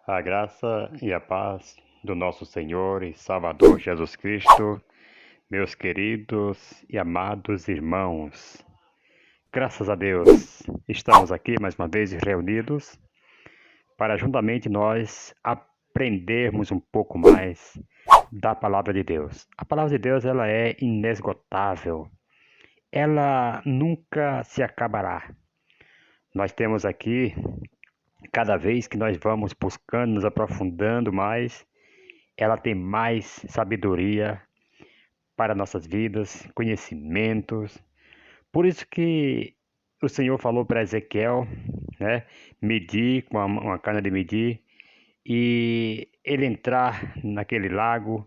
A graça e a paz do nosso Senhor e Salvador Jesus Cristo, meus queridos e amados irmãos. Graças a Deus, estamos aqui mais uma vez reunidos para juntamente nós aprendermos um pouco mais da palavra de Deus. A palavra de Deus, ela é inesgotável. Ela nunca se acabará. Nós temos aqui, cada vez que nós vamos buscando, nos aprofundando mais, ela tem mais sabedoria para nossas vidas, conhecimentos. Por isso que o Senhor falou para Ezequiel, né, medir com uma cana de medir e ele entrar naquele lago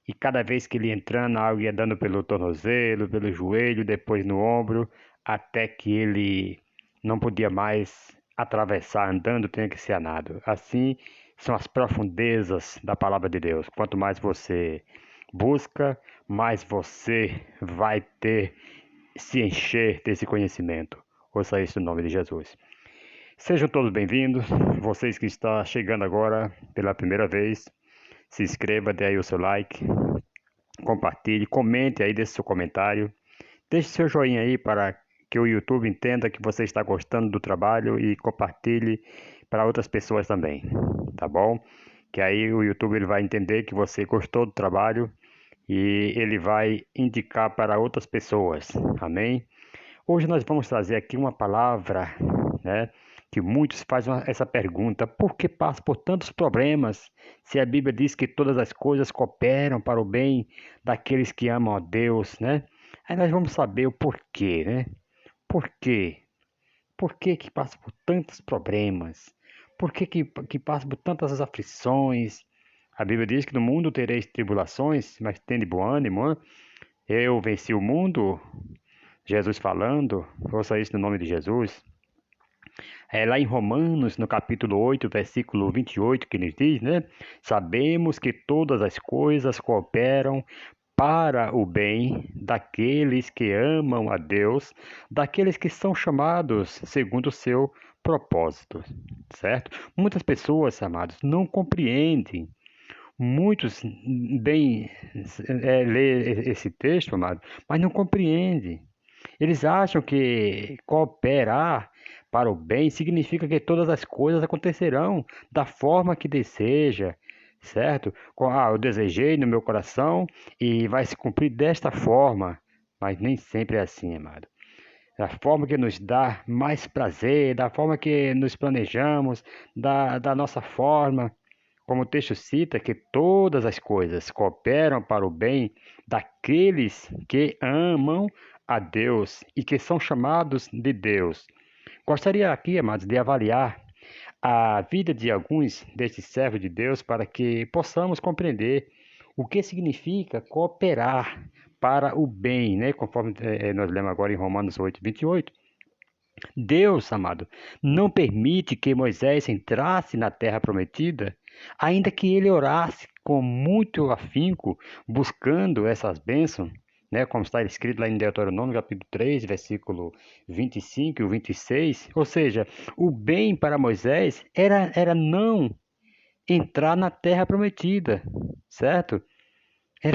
e cada vez que ele entrando, a água ia dando pelo tornozelo, pelo joelho, depois no ombro, até que ele não podia mais atravessar andando, tinha que ser a nado. Assim são as profundezas da palavra de Deus. Quanto mais você busca, mais você vai ter, se encher desse conhecimento. Ouça isso no nome de Jesus. Sejam todos bem-vindos. Vocês que estão chegando agora pela primeira vez, se inscreva, dê aí o seu like, compartilhe, comente aí, deixe seu comentário, deixe seu joinha aí para que o YouTube entenda que você está gostando do trabalho e compartilhe para outras pessoas também, tá bom? Que aí o YouTube ele vai entender que você gostou do trabalho e ele vai indicar para outras pessoas, amém? Hoje nós vamos trazer aqui uma palavra, né, que muitos fazem essa pergunta: por que passa por tantos problemas? Se a Bíblia diz que todas as coisas cooperam para o bem daqueles que amam a Deus, né? Aí nós vamos saber o porquê, né? Por quê? Por que que passa por tantos problemas? Por que passa por tantas aflições? A Bíblia diz que no mundo tereis tribulações, mas tende bom ânimo, né? Eu venci o mundo, Jesus falando, ouça isso no nome de Jesus. É lá em Romanos, no capítulo 8, versículo 28, que nos diz, né? Sabemos que todas as coisas cooperam para o bem daqueles que amam a Deus, daqueles que são chamados segundo o seu propósito, certo? Muitas pessoas, amados, não compreendem. Muitos bem lê esse texto, amado, mas não compreendem. Eles acham que cooperar para o bem significa que todas as coisas acontecerão da forma que deseja, certo? Eu desejei no meu coração e vai se cumprir desta forma, mas nem sempre é assim, amado. Da forma que nos dá mais prazer, da forma que nos planejamos, da nossa forma. Como o texto cita que todas as coisas cooperam para o bem daqueles que amam a Deus e que são chamados de Deus. Gostaria aqui, amados, de avaliar a vida de alguns destes servos de Deus para que possamos compreender o que significa cooperar para o bem, né? Conforme nós lemos agora em Romanos 8, 28. Deus, amado, não permite que Moisés entrasse na terra prometida, ainda que ele orasse com muito afinco, buscando essas bênçãos, né, como está escrito lá em Deuteronômio, capítulo 3, versículo 25 e 26. Ou seja, o bem para Moisés era não entrar na terra prometida, certo?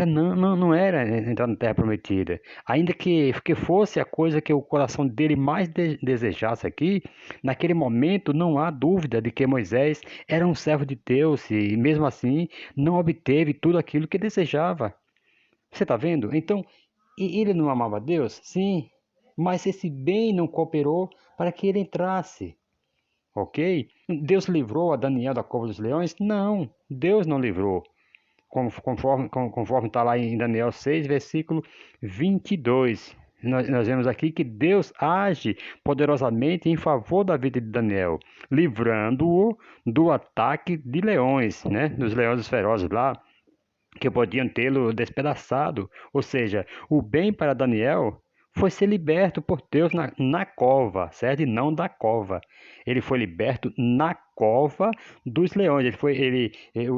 Não era entrar na Terra Prometida. Ainda que fosse a coisa que o coração dele mais desejasse aqui, naquele momento não há dúvida de que Moisés era um servo de Deus e, mesmo assim, não obteve tudo aquilo que desejava. Você está vendo? Então, ele não amava Deus? Sim, mas esse bem não cooperou para que ele entrasse. Ok? Deus livrou a Daniel da cova dos leões? Não, Deus não livrou conforme está lá em Daniel 6, versículo 22. Nós vemos aqui que Deus age poderosamente em favor da vida de Daniel, livrando-o do ataque de leões, né? Dos leões ferozes lá, que podiam tê-lo despedaçado. Ou seja, o bem para Daniel foi ser liberto por Deus na cova, certo? E não da cova. Ele foi liberto na cova dos leões.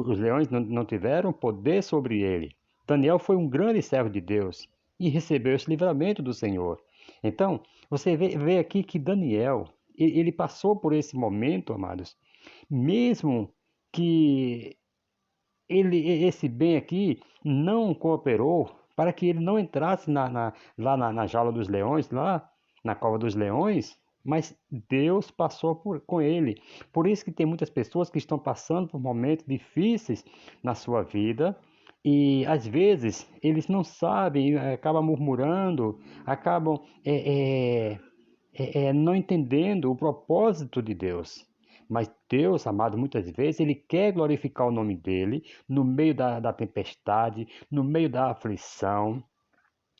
Os leões não tiveram poder sobre ele. Daniel foi um grande servo de Deus e recebeu esse livramento do Senhor. Então, você vê aqui que Daniel, ele passou por esse momento, amados, mesmo que esse bem aqui não cooperou para que ele não entrasse lá na jaula dos leões, lá na cova dos leões, mas Deus passou com ele. Por isso que tem muitas pessoas que estão passando por momentos difíceis na sua vida e às vezes eles não sabem, acabam murmurando, acabam não entendendo o propósito de Deus. Mas Deus, amado, muitas vezes Ele quer glorificar o nome dEle no meio da tempestade, no meio da aflição,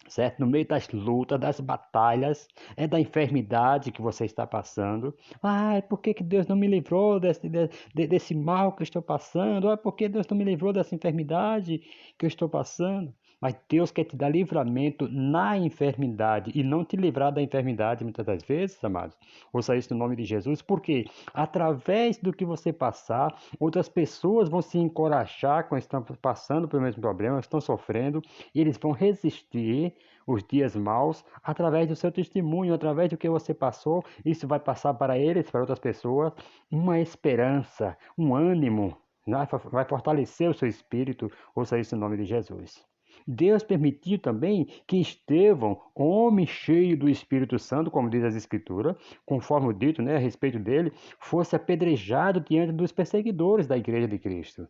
certo? No meio das lutas, das batalhas, da enfermidade que você está passando. Ai, por que que Deus não me livrou desse mal que eu estou passando? Ai, por que Deus não me livrou dessa enfermidade que eu estou passando? Mas Deus quer te dar livramento na enfermidade e não te livrar da enfermidade muitas das vezes, amados. Ouça isso no nome de Jesus, porque através do que você passar, outras pessoas vão se encorajar quando estão passando pelo mesmo problema, estão sofrendo, e eles vão resistir os dias maus através do seu testemunho, através do que você passou. Isso vai passar para eles, para outras pessoas, uma esperança, um ânimo, né? Vai fortalecer o seu espírito. Ouça isso em nome de Jesus. Deus permitiu também que Estevão, homem cheio do Espírito Santo, como diz as Escrituras, conforme o dito, né, a respeito dele, fosse apedrejado diante dos perseguidores da Igreja de Cristo.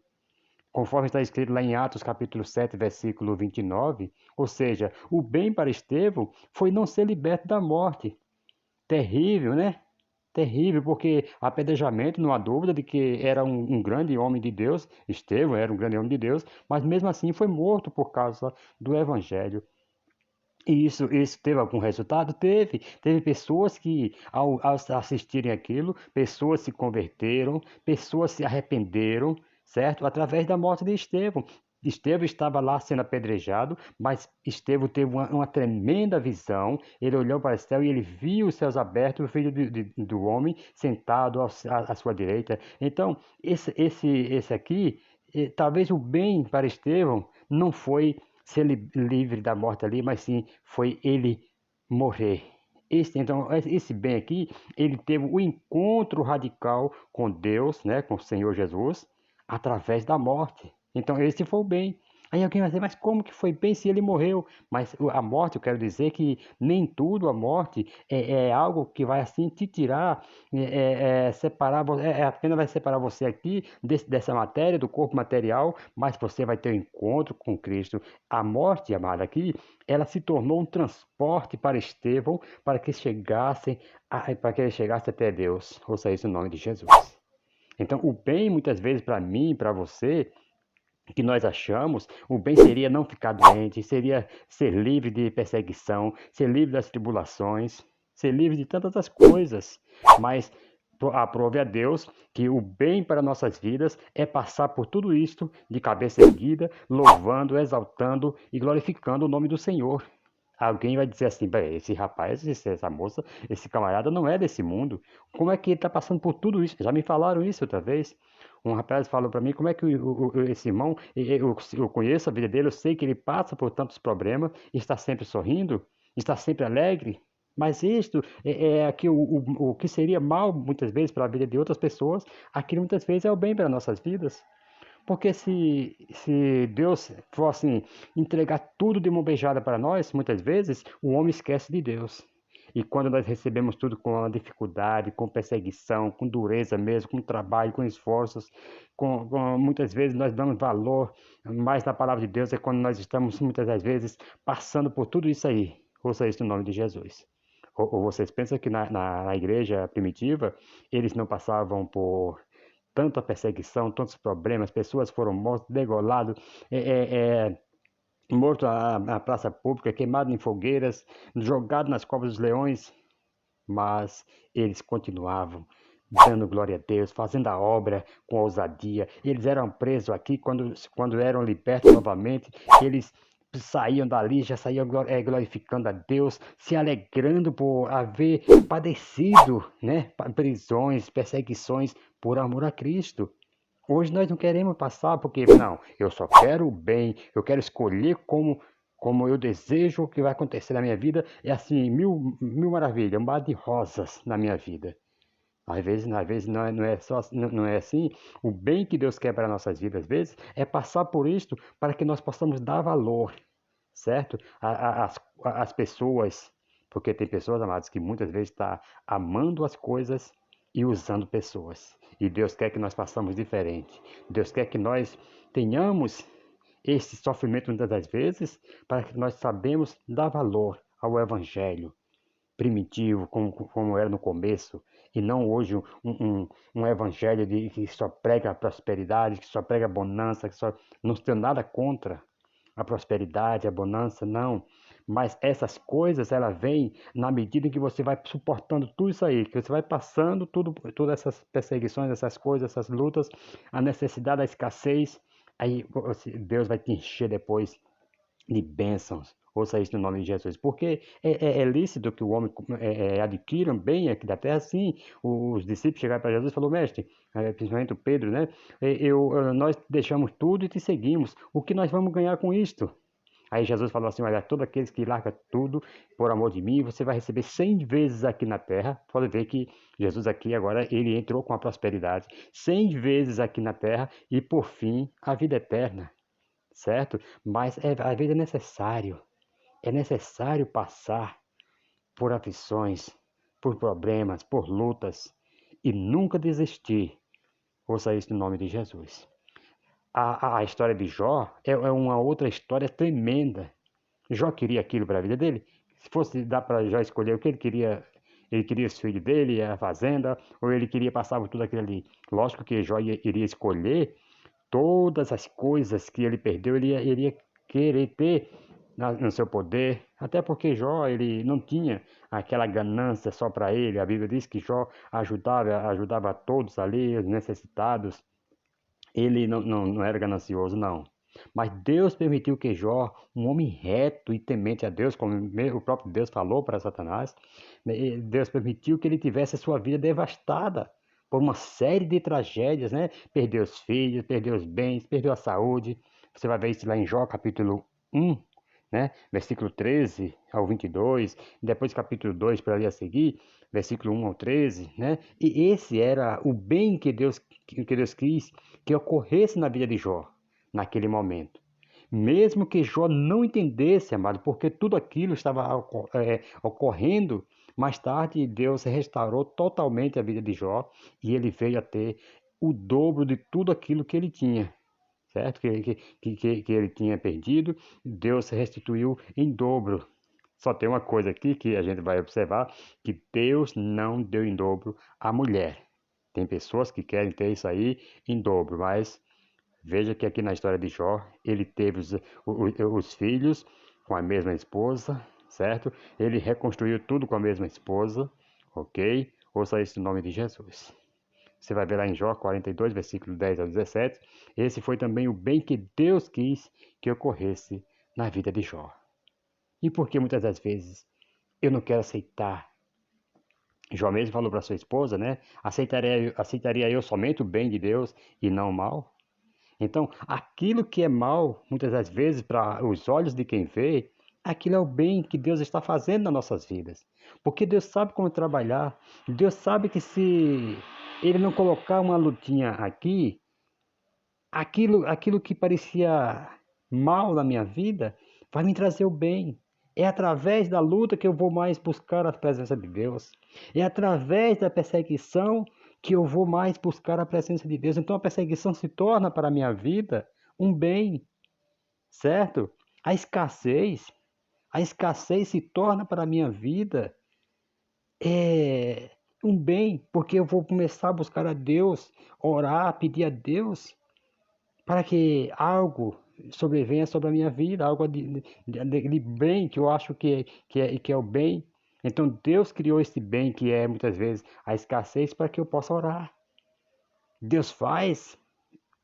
Conforme está escrito lá em Atos capítulo 7, versículo 29, ou seja, o bem para Estevão foi não ser liberto da morte. Terrível, né? Terrível, porque apedrejamento, não há dúvida de que era um grande homem de Deus, Estevão era um grande homem de Deus, mas mesmo assim foi morto por causa do Evangelho. E isso teve algum resultado? Teve. Teve pessoas que, ao assistirem aquilo, pessoas se converteram, pessoas se arrependeram, certo? Através da morte de Estevão. Estevão estava lá sendo apedrejado, mas Estevão teve uma tremenda visão. Ele olhou para o céu e ele viu os céus abertos, o filho do homem sentado à sua direita. Então, esse aqui, talvez o bem para Estevão não foi ser livre da morte ali, mas sim foi ele morrer. Então, esse bem aqui, ele teve o encontro radical com Deus, né, com o Senhor Jesus, através da morte. Então, esse foi o bem. Aí alguém vai dizer, mas como que foi bem se ele morreu? Mas a morte, eu quero dizer que nem tudo a morte é algo que vai assim te tirar, separar, apenas vai separar você aqui dessa matéria, do corpo material, mas você vai ter um encontro com Cristo. A morte, amada, aqui, ela se tornou um transporte para Estevão, para que ele chegasse até Deus. Ouça isso no nome de Jesus. Então, o bem, muitas vezes, para mim e para você, que nós achamos, o bem seria não ficar doente, seria ser livre de perseguição, ser livre das tribulações, ser livre de tantas as coisas. Mas aprove a Deus que o bem para nossas vidas é passar por tudo isto de cabeça erguida, louvando, exaltando e glorificando o nome do Senhor. Alguém vai dizer assim, esse rapaz, essa moça, esse camarada não é desse mundo. Como é que ele está passando por tudo isso? Já me falaram isso outra vez. Um rapaz falou para mim, como é que esse irmão, eu conheço a vida dele, eu sei que ele passa por tantos problemas, está sempre sorrindo, está sempre alegre. Mas isto é aqui o que seria mal muitas vezes para a vida de outras pessoas, aquilo muitas vezes é o bem para nossas vidas. Porque se Deus fosse entregar tudo de mão beijada para nós, muitas vezes o homem esquece de Deus. E quando nós recebemos tudo com dificuldade, com perseguição, com dureza mesmo, com trabalho, com esforços, muitas vezes nós damos valor mais na palavra de Deus é quando nós estamos muitas das vezes passando por tudo isso aí. Ouça isso no nome de Jesus. Ou vocês pensam que na igreja primitiva eles não passavam por tanta perseguição, tantos problemas, pessoas foram mortas, degoladas, morto na praça pública, queimado em fogueiras, jogado nas covas dos leões, mas eles continuavam dando glória a Deus, fazendo a obra com ousadia. Eles eram presos aqui, quando eram libertos novamente, eles saíam dali, já saíam glorificando a Deus, se alegrando por haver padecido, né, prisões, perseguições por amor a Cristo. Hoje nós não queremos passar porque, não, eu só quero o bem, eu quero escolher como eu desejo que vai acontecer na minha vida, é assim, mil maravilhas, um mar de rosas na minha vida. Às vezes não é só, não é assim. O bem que Deus quer para nossas vidas, às vezes, é passar por isto para que nós possamos dar valor, certo? As pessoas, porque tem pessoas, amados, que muitas vezes estão amando as coisas e usando pessoas. E Deus quer que nós façamos diferente. Deus quer que nós tenhamos esse sofrimento muitas das vezes para que nós sabemos dar valor ao Evangelho primitivo, como era no começo, e não hoje um evangelho que só prega a prosperidade, que só prega a bonança, que só não tem nada contra a prosperidade, a bonança, não. Mas essas coisas, ela vem na medida em que você vai suportando tudo isso aí, que você vai passando todas essas perseguições, essas coisas, essas lutas, a necessidade, a escassez, aí Deus vai te encher depois de bênçãos. Ouça isso no nome de Jesus. Porque é lícito que o homem adquira um bem aqui da terra, sim. Os discípulos chegaram para Jesus e falaram, mestre, principalmente o Pedro, né? Nós deixamos tudo e te seguimos. O que nós vamos ganhar com isto? Aí Jesus falou assim, olha, todos aqueles que largam tudo por amor de mim, você vai receber 100 vezes aqui na terra. Pode ver que Jesus aqui agora, ele entrou com a prosperidade. 100 vezes aqui na terra e por fim, a vida eterna, certo? Mas às vezes é necessário passar por aflições, por problemas, por lutas e nunca desistir. Ouça isso no nome de Jesus. A história de Jó é uma outra história tremenda. Jó queria aquilo para a vida dele. Se fosse dar para Jó escolher o que ele queria os filhos dele, a fazenda, ou ele queria passar por tudo aquilo ali. Lógico que Jó iria escolher todas as coisas que ele perdeu, ele iria querer ter no seu poder, até porque Jó ele não tinha aquela ganância só para ele. A Bíblia diz que Jó ajudava a todos ali, os necessitados. Ele não era ganancioso, não. Mas Deus permitiu que Jó, um homem reto e temente a Deus, como o próprio Deus falou para Satanás, Deus permitiu que ele tivesse a sua vida devastada por uma série de tragédias, né? Perdeu os filhos, perdeu os bens, perdeu a saúde. Você vai ver isso lá em Jó, capítulo 1, né? Versículo 13 ao 22, depois capítulo 2 para ali a seguir, versículo 1 ao 13, né? E esse era o bem que Deus quis que ocorresse na vida de Jó, naquele momento. Mesmo que Jó não entendesse, amado, porque tudo aquilo estava ocorrendo, mais tarde Deus restaurou totalmente a vida de Jó e ele veio a ter o dobro de tudo aquilo que ele tinha, certo? Que ele tinha perdido, Deus restituiu em dobro. Só tem uma coisa aqui que a gente vai observar, que Deus não deu em dobro à mulher. Tem pessoas que querem ter isso aí em dobro, mas veja que aqui na história de Jó, ele teve os filhos com a mesma esposa, certo? Ele reconstruiu tudo com a mesma esposa, ok? Ouça isso no nome de Jesus. Você vai ver lá em Jó 42, versículo 10 a 17. Esse foi também o bem que Deus quis que ocorresse na vida de Jó. E por que muitas das vezes eu não quero aceitar? Jó mesmo falou para sua esposa, né? Aceitaria eu somente o bem de Deus e não o mal? Então, aquilo que é mal, muitas das vezes, para os olhos de quem vê, aquilo é o bem que Deus está fazendo nas nossas vidas. Porque Deus sabe como trabalhar. Deus sabe que se Ele não colocar uma lutinha aqui, aquilo que parecia mal na minha vida, vai me trazer o bem. É através da luta que eu vou mais buscar a presença de Deus. É através da perseguição que eu vou mais buscar a presença de Deus. Então a perseguição se torna para a minha vida um bem, certo? A escassez, a escassez se torna para a minha vida é, um bem, porque eu vou começar a buscar a Deus, orar, pedir a Deus para que algo sobrevenha sobre a minha vida, algo de bem que eu acho que é o bem. Então Deus criou esse bem que é muitas vezes a escassez para que eu possa orar. Deus faz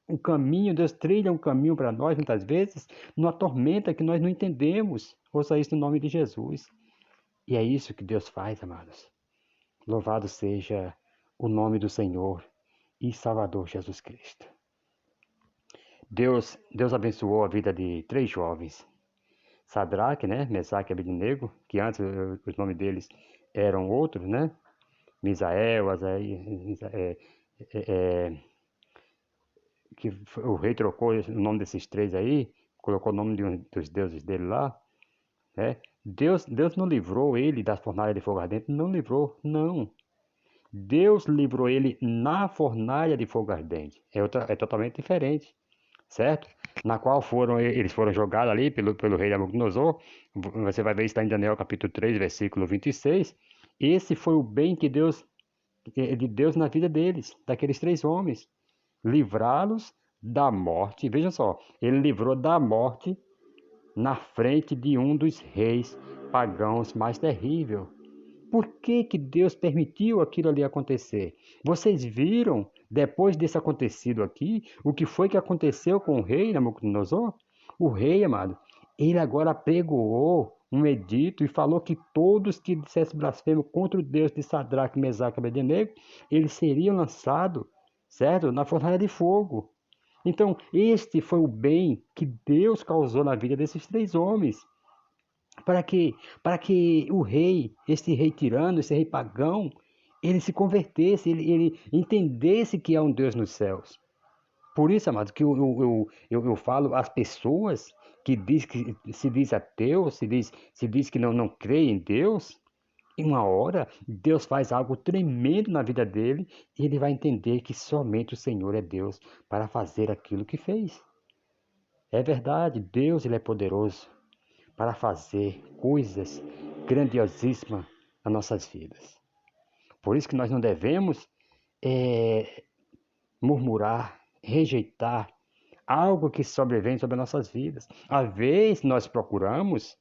um caminho, Deus trilha um caminho para nós muitas vezes numa tormenta que nós não entendemos. Ouça isso no nome de Jesus. E é isso que Deus faz, amados. Louvado seja o nome do Senhor e Salvador Jesus Cristo. Deus abençoou a vida de 3 jovens. Sadraque, né? Mesaque e Abednego, que antes os nomes deles eram outros, né? Misael, que o rei trocou o nome desses três aí, colocou o nome de dos deuses dele lá, né? Deus não livrou ele da fornalha de fogo ardente, não livrou, não. Deus livrou ele na fornalha de fogo ardente. É totalmente diferente, certo? Na qual eles foram jogados ali pelo rei Nabucodonosor. Você vai ver isso lá em Daniel capítulo 3, versículo 26. Esse foi o bem de Deus na vida deles, daqueles três homens. Livrá-los da morte. Veja só, ele livrou da morte na frente de um dos reis pagãos mais terrível. Por que que Deus permitiu aquilo ali acontecer? Vocês viram, depois desse acontecido aqui, o que foi que aconteceu com o rei Nabucodonosor? O rei, amado, ele agora pregoou um edito e falou que todos que dissessem blasfêmia contra o Deus de Sadraque, Mesaque e Abednego, eles seriam lançados, certo? Na fornalha de fogo. Então, este foi o bem que Deus causou na vida desses três homens. Para que, para que o rei, esse rei tirano, esse rei pagão, ele se convertesse, ele entendesse que há um Deus nos céus. Por isso, amado, que eu falo às pessoas que se diz ateu, se diz que não crê em Deus, em uma hora Deus faz algo tremendo na vida dele e ele vai entender que somente o Senhor é Deus para fazer aquilo que fez. É verdade, Deus ele é poderoso para fazer coisas grandiosíssimas nas nossas vidas. Por isso que nós não devemos é, murmurar, rejeitar algo que sobrevém sobre as nossas vidas. Às vezes nós procuramos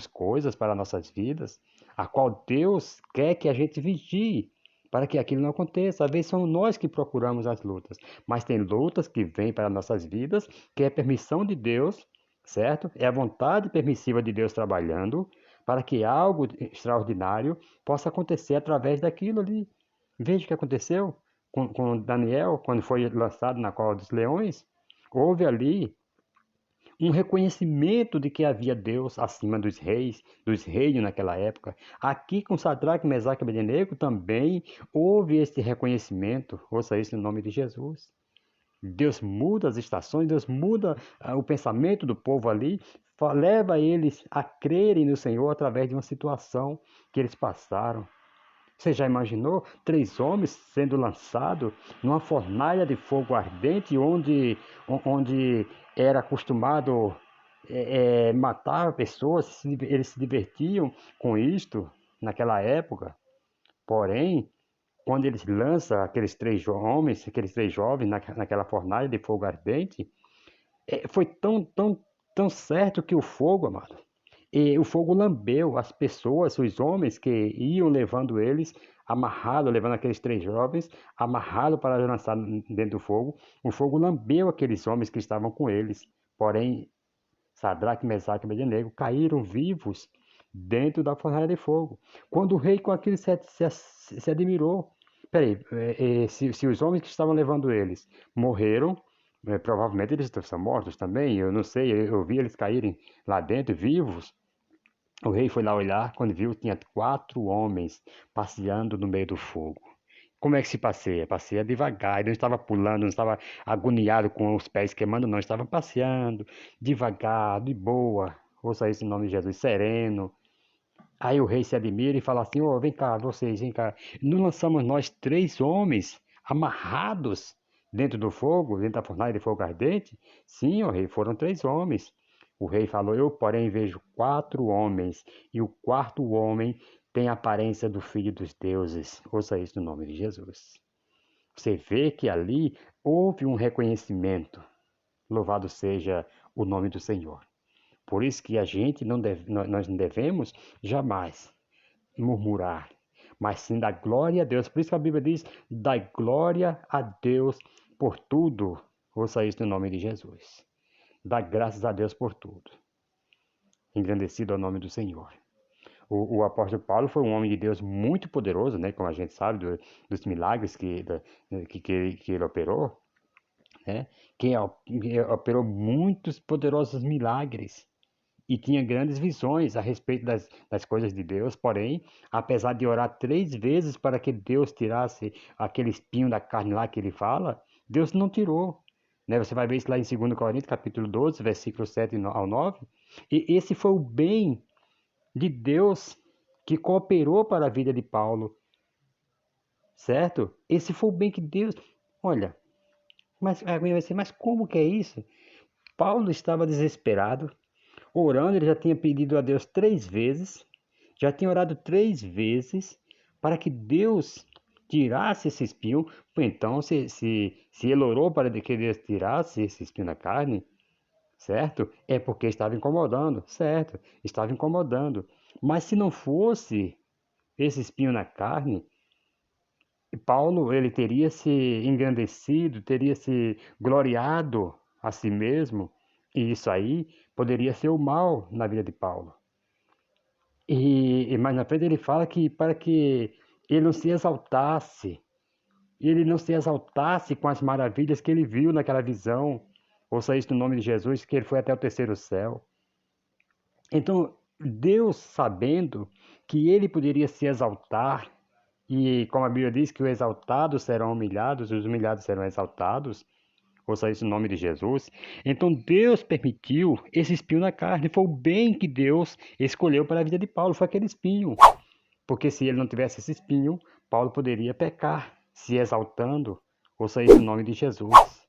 coisas para nossas vidas, a qual Deus quer que a gente vigie para que aquilo não aconteça. Às vezes somos nós que procuramos as lutas, mas tem lutas que vêm para nossas vidas, que é permissão de Deus, certo? É a vontade permissiva de Deus trabalhando para que algo extraordinário possa acontecer através daquilo ali. Veja o que aconteceu com Daniel, quando foi lançado na cova dos leões. Houve ali um reconhecimento de que havia Deus acima dos reis, dos reinos naquela época. Aqui com Sadraque, Mesaque e Abednego também houve este reconhecimento. Ouça isso no nome de Jesus. Deus muda as estações, Deus muda o pensamento do povo ali, leva eles a crerem no Senhor através de uma situação que eles passaram. Você já imaginou três homens sendo lançados numa fornalha de fogo ardente, onde era acostumado matar pessoas, eles se divertiam com isto naquela época. Porém, quando eles lançam aqueles três homens, aqueles três jovens naquela fornalha de fogo ardente, foi tão certo que o fogo, amado, e o fogo lambeu as pessoas, os homens que iam levando eles, amarrado, levando aqueles três jovens, amarrado para lançar dentro do fogo. O fogo lambeu aqueles homens que estavam com eles. Porém, Sadraque, Mesaque e Abednego caíram vivos dentro da fornalha de fogo. Quando o rei com aquilo se admirou, peraí, se os homens que estavam levando eles morreram, provavelmente eles estão mortos também, eu não sei, eu vi eles caírem lá dentro vivos. O rei foi lá olhar, quando viu, tinha quatro homens passeando no meio do fogo. Como é que se passeia? Passeia devagar, ele não estava pulando, não estava agoniado com os pés queimando, não, estava passeando devagar, de boa. Ouça isso em nome de Jesus, sereno. Aí o rei se admira e fala assim: Ô, vem cá, vocês, vem cá. Não lançamos nós três homens amarrados dentro do fogo, dentro da fornalha de fogo ardente? Sim, ó rei, foram três homens. O rei falou: Eu, porém, vejo quatro homens, e o quarto homem tem a aparência do filho dos deuses. Ouça isso no nome de Jesus. Você vê que ali houve um reconhecimento. Louvado seja o nome do Senhor. Por isso que a gente não deve, nós não devemos jamais murmurar, mas sim dar glória a Deus. Por isso que a Bíblia diz: dai glória a Deus por tudo. Ouça isso no nome de Jesus. Dá graças a Deus por tudo. Engrandecido é o nome do Senhor. O apóstolo Paulo foi um homem de Deus muito poderoso, né? Como a gente sabe dos milagres que ele operou, né? Que operou muitos poderosos milagres. e tinha grandes visões a respeito das coisas de Deus, porém, apesar de orar 3 vezes para que Deus tirasse aquele espinho da carne lá que ele fala, Deus não tirou. Né? Você vai ver isso lá em 2 Coríntios, capítulo 12, versículos 7 ao 9. E esse foi o bem de Deus que cooperou para a vida de Paulo, certo? Esse foi o bem que Deus... Olha, mas como que é isso? Paulo estava desesperado, orando, ele já tinha pedido a Deus 3 vezes, já tinha orado 3 vezes para que Deus tirasse esse espinho. Então, se ele orou para que Deus tirasse esse espinho da carne, certo? É porque estava incomodando, certo? Estava incomodando. Mas se não fosse esse espinho na carne, Paulo ele teria se engrandecido, teria se gloriado a si mesmo, e isso aí poderia ser o mal na vida de Paulo. E mais na frente ele fala que para que ele não se exaltasse com as maravilhas que ele viu naquela visão, ouça isso no nome de Jesus, que ele foi até o terceiro céu. Então, Deus, sabendo que ele poderia se exaltar, e como a Bíblia diz que os exaltados serão humilhados, os humilhados serão exaltados, ouça isso no nome de Jesus. Então Deus permitiu esse espinho na carne, foi o bem que Deus escolheu para a vida de Paulo, foi aquele espinho. Porque se ele não tivesse esse espinho, Paulo poderia pecar, se exaltando, ouça isso no nome de Jesus.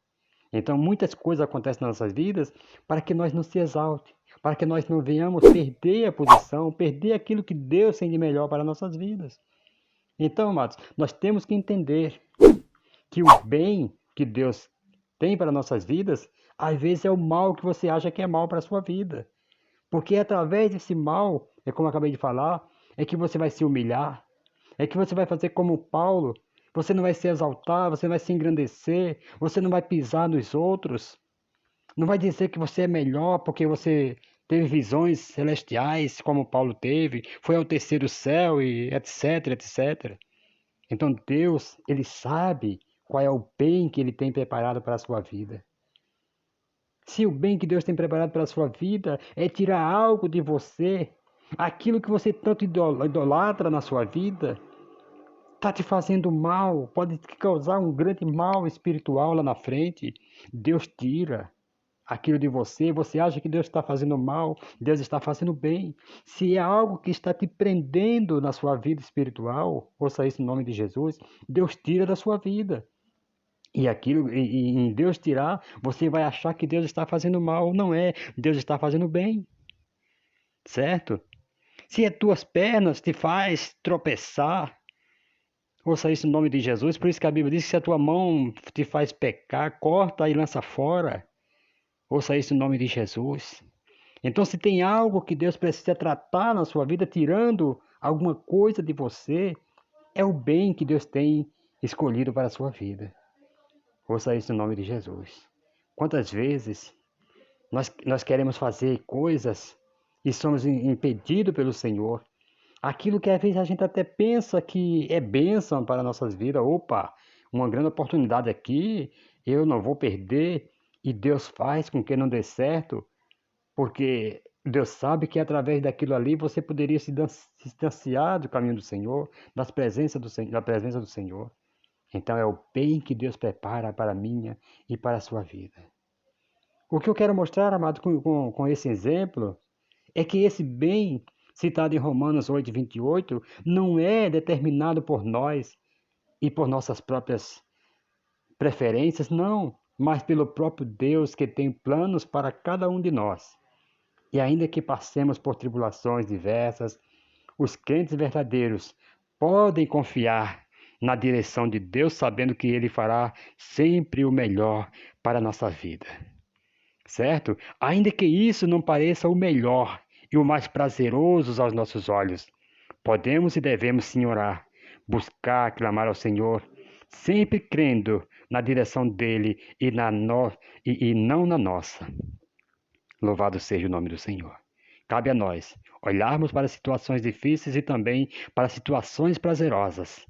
Então muitas coisas acontecem nas nossas vidas para que nós não se exalte, para que nós não venhamos perder a posição, perder aquilo que Deus tem de melhor para nossas vidas. Então, amados, nós temos que entender que o bem que Deus tem para nossas vidas, às vezes é o mal que você acha que é mal para a sua vida. Porque é através desse mal, é como eu acabei de falar, é que você vai se humilhar, é que você vai fazer como Paulo, você não vai se exaltar, você não vai se engrandecer, você não vai pisar nos outros, não vai dizer que você é melhor porque você teve visões celestiais, como Paulo teve, foi ao terceiro céu e etc, etc. Então Deus, ele sabe qual é o bem que ele tem preparado para a sua vida. Se o bem que Deus tem preparado para a sua vida é tirar algo de você, aquilo que você tanto idolatra na sua vida, está te fazendo mal, pode te causar um grande mal espiritual lá na frente, Deus tira aquilo de você, você acha que Deus está fazendo mal, Deus está fazendo bem. Se é algo que está te prendendo na sua vida espiritual, ouça isso em nome de Jesus, Deus tira da sua vida. E aquilo, em Deus tirar, você vai achar que Deus está fazendo mal. Não é, Deus está fazendo bem, certo? Se as tuas pernas te faz tropeçar, ouça isso em nome de Jesus, por isso que a Bíblia diz que se a tua mão te faz pecar, corta e lança fora. Ouça isso em nome de Jesus. Então, se tem algo que Deus precisa tratar na sua vida, tirando alguma coisa de você, é o bem que Deus tem escolhido para a sua vida. Ouça isso em nome de Jesus. Quantas vezes nós queremos fazer coisas e somos impedidos pelo Senhor. Aquilo que às vezes a gente até pensa que é bênção para nossas vidas. Opa, uma grande oportunidade aqui, eu não vou perder. E Deus faz com que não dê certo, porque Deus sabe que através daquilo ali você poderia se distanciar do caminho do Senhor, da presença do Senhor. Então é o bem que Deus prepara para a minha e para a sua vida. O que eu quero mostrar, amado, com esse exemplo, é que esse bem, citado em Romanos 8:28, não é determinado por nós e por nossas próprias preferências, não, mas pelo próprio Deus que tem planos para cada um de nós. E ainda que passemos por tribulações diversas, os crentes verdadeiros podem confiar na direção de Deus, sabendo que Ele fará sempre o melhor para a nossa vida. Certo? Ainda que isso não pareça o melhor e o mais prazeroso aos nossos olhos, podemos e devemos sim orar, buscar, clamar ao Senhor, sempre crendo na direção dele e não na nossa. Louvado seja o nome do Senhor. Cabe a nós olharmos para situações difíceis e também para situações prazerosas,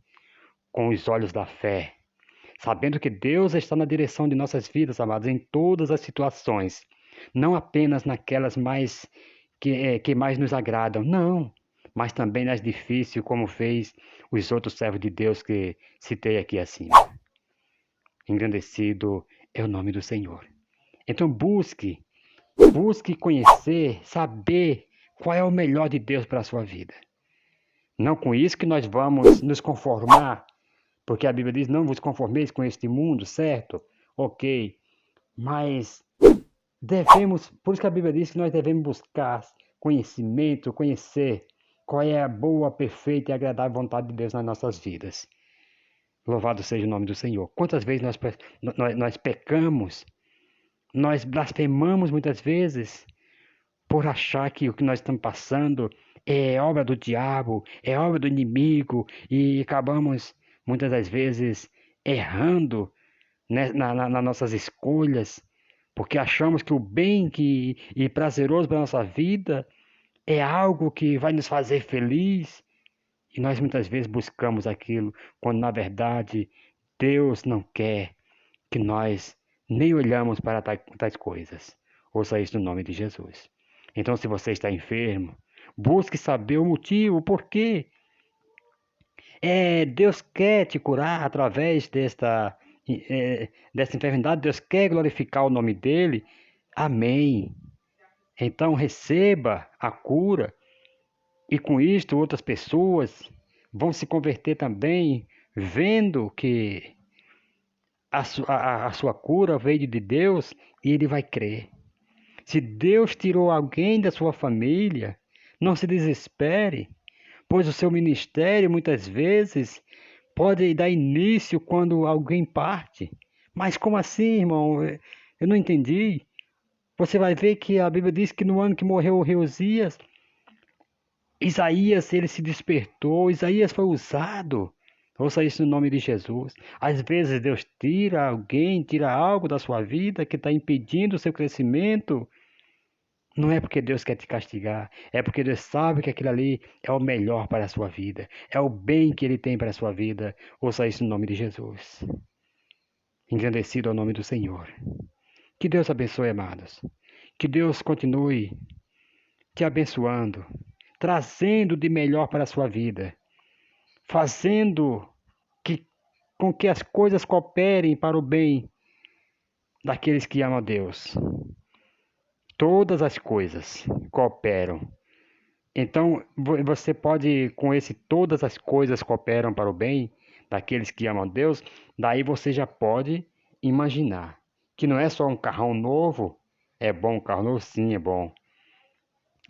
com os olhos da fé, sabendo que Deus está na direção de nossas vidas, amados, em todas as situações, não apenas naquelas mais que mais nos agradam. Não, mas também nas difíceis, como fez os outros servos de Deus que citei aqui acima. Engrandecido é o nome do Senhor. Então busque conhecer, saber qual é o melhor de Deus para a sua vida. Não com isso que nós vamos nos conformar, porque a Bíblia diz: não vos conformeis com este mundo, certo? Ok, mas devemos, por isso que a Bíblia diz que nós devemos buscar conhecimento, conhecer qual é a boa, perfeita e agradável vontade de Deus nas nossas vidas. Louvado seja o nome do Senhor. Quantas vezes nós pecamos, nós blasfemamos muitas vezes por achar que o que nós estamos passando é obra do diabo, é obra do inimigo e acabamos muitas das vezes errando, né, nas nossas escolhas, porque achamos que o bem e prazeroso para a nossa vida é algo que vai nos fazer feliz e nós muitas vezes buscamos aquilo, quando na verdade Deus não quer que nós nem olhamos para tais coisas. Ouça isso no nome de Jesus. Então, se você está enfermo, busque saber o motivo, o porquê. Deus quer te curar através dessa enfermidade, Deus quer glorificar o nome dele. Amém. Então receba a cura e com isto outras pessoas vão se converter também, vendo que a sua cura veio de Deus e ele vai crer. Se Deus tirou alguém da sua família, não se desespere, pois o seu ministério muitas vezes pode dar início quando alguém parte. Mas como assim, irmão? Eu não entendi. Você vai ver que a Bíblia diz que no ano que morreu o rei Uzias, Isaías ele se despertou, Isaías foi usado. Ouça isso no nome de Jesus. Às vezes Deus tira alguém, tira algo da sua vida que está impedindo o seu crescimento. Não é porque Deus quer te castigar, é porque Deus sabe que aquilo ali é o melhor para a sua vida, é o bem que Ele tem para a sua vida. Ouça isso no nome de Jesus. Engrandecido é o nome do Senhor. Que Deus abençoe, amados. Que Deus continue te abençoando, trazendo de melhor para a sua vida, fazendo com que as coisas cooperem para o bem daqueles que amam a Deus. Todas as coisas cooperam. Então, você pode, com esse todas as coisas cooperam para o bem daqueles que amam a Deus, daí você já pode imaginar que não é só um carrão novo, é bom, um carro novo sim é bom.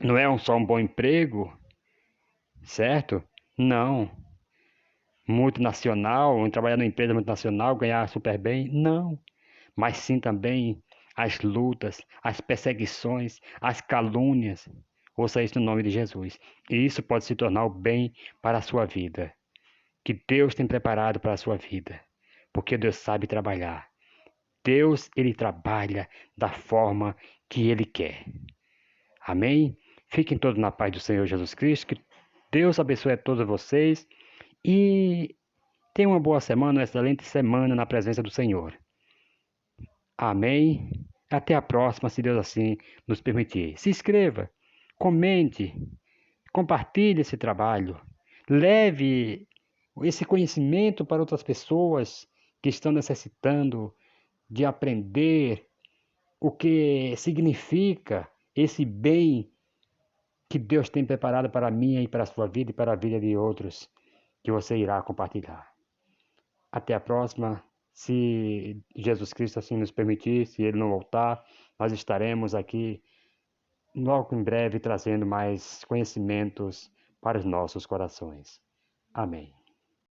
Não é só um bom emprego, certo? Não. Multinacional, trabalhar numa empresa multinacional, ganhar super bem, não. Mas sim também as lutas, as perseguições, as calúnias. Ouça isso no nome de Jesus. E isso pode se tornar o bem para a sua vida. Que Deus tem preparado para a sua vida. Porque Deus sabe trabalhar. Deus, ele trabalha da forma que ele quer. Amém? Fiquem todos na paz do Senhor Jesus Cristo. Que Deus abençoe a todos vocês. E tenham uma boa semana, uma excelente semana na presença do Senhor. Amém? Até a próxima, se Deus assim nos permitir. Se inscreva, comente, compartilhe esse trabalho. Leve esse conhecimento para outras pessoas que estão necessitando de aprender o que significa esse bem que Deus tem preparado para mim e para a sua vida e para a vida de outros que você irá compartilhar. Até a próxima. Se Jesus Cristo assim nos permitir, se Ele não voltar, nós estaremos aqui logo em breve trazendo mais conhecimentos para os nossos corações. Amém.